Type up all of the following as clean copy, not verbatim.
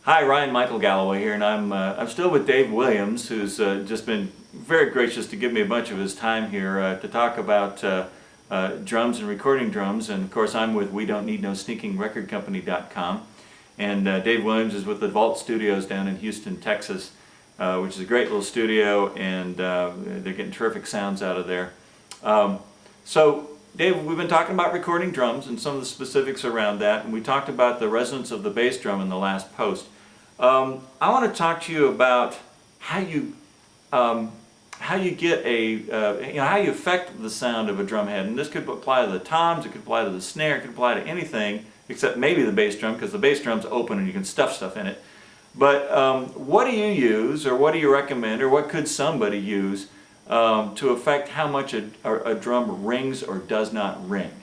Hi, Ryan Michael Galloway here, and I'm still with Dave Williams, who's just been very gracious to give me a bunch of his time here to talk about drums and recording drums. And of course, I'm with WeDon'tNeedNoStinkingRecordCompany.com, and Dave Williams is with the Vault Studios down in Houston, Texas, which is a great little studio, and they're getting terrific sounds out of there. So, Dave, we've been talking about recording drums and some of the specifics around that, and we talked about the resonance of the bass drum in the last post. I want to talk to you about how you get how you affect the sound of a drum head, and this could apply to the toms, it could apply to the snare, it could apply to anything except maybe the bass drum, because the bass drum's open and you can stuff stuff in it. But what do you use, or what do you recommend, or what could somebody use to affect how much a drum rings or does not ring?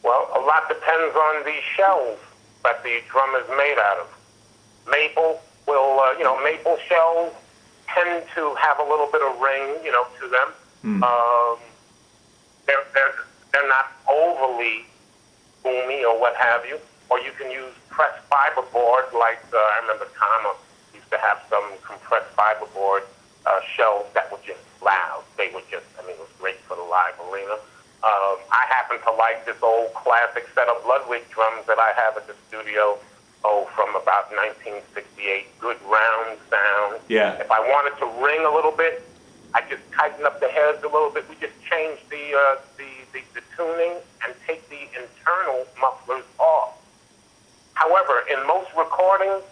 Well, a lot depends on the shells that the drum is made out of. Maple will, maple shells tend to have a little bit of ring, to them. They're not overly boomy or what have you. Or you can use pressed fiberboard, like I remember Tom used to have some compressed fiberboard shells that were just loud. They were just, it was great for the live arena. I happen to like this old classic set of Ludwig drums that I have at the studio, from about 1968. Good round sound. Yeah. If I wanted to ring a little bit, I just tighten up the heads a little bit. We just change the tuning and take the internal mufflers off. However, in most recordings,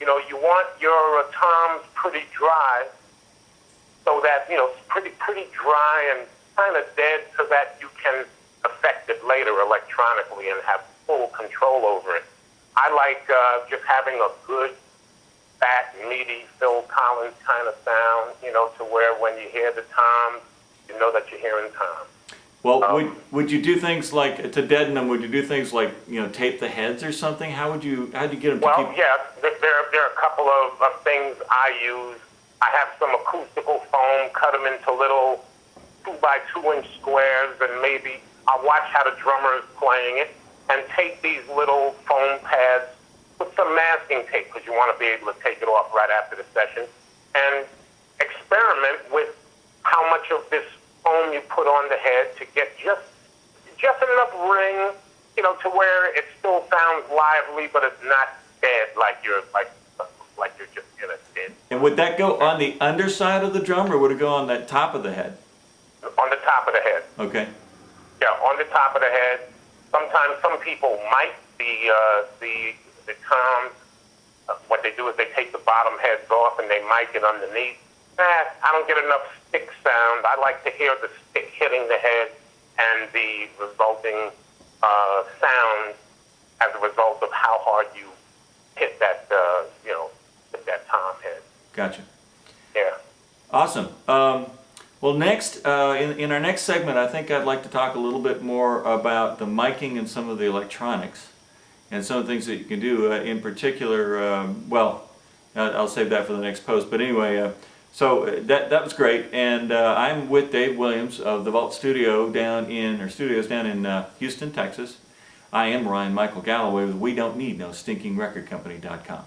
you want your toms pretty dry, so that, pretty dry and kind of dead, so that you can affect it later electronically and have full control over it. I like just having a good, fat, meaty Phil Collins kind of sound, to where when you hear the toms, you know that you're hearing toms. Well, would you do things like, to deaden them, would you do things like, tape the heads or something? How'd you get them to keep... Yeah, there are a couple of things I use. I have some acoustical foam, cut them into little 2x2-inch squares, and maybe I'll watch how the drummer is playing it, and take these little foam pads, put some masking tape, because you want to be able to take it off right after the session, and experiment with how much of this foam you put on the head to get just enough ring, to where it still sounds lively, but it's not dead like you're just in a dead. And would that go on the underside of the drum, or would it go on the top of the head? On the top of the head. Okay. Yeah, on the top of the head. Sometimes some people mic the toms. What they do is they take the bottom heads off and they mic it underneath. I don't get enough stick sound. I like to hear the stick hitting the head and the resulting sound as a result of how hard you hit that, hit that tom head. Gotcha. Yeah. Awesome. Well, next, in our next segment, I think I'd like to talk a little bit more about the miking and some of the electronics and some of the things that you can do. In particular, I'll save that for the next post. But anyway, so that was great. And I'm with Dave Williams of the Vault Studios down in Houston, Texas. I am Ryan Michael Galloway with WeDon'tNeedNoStinkingRecordCompany.com.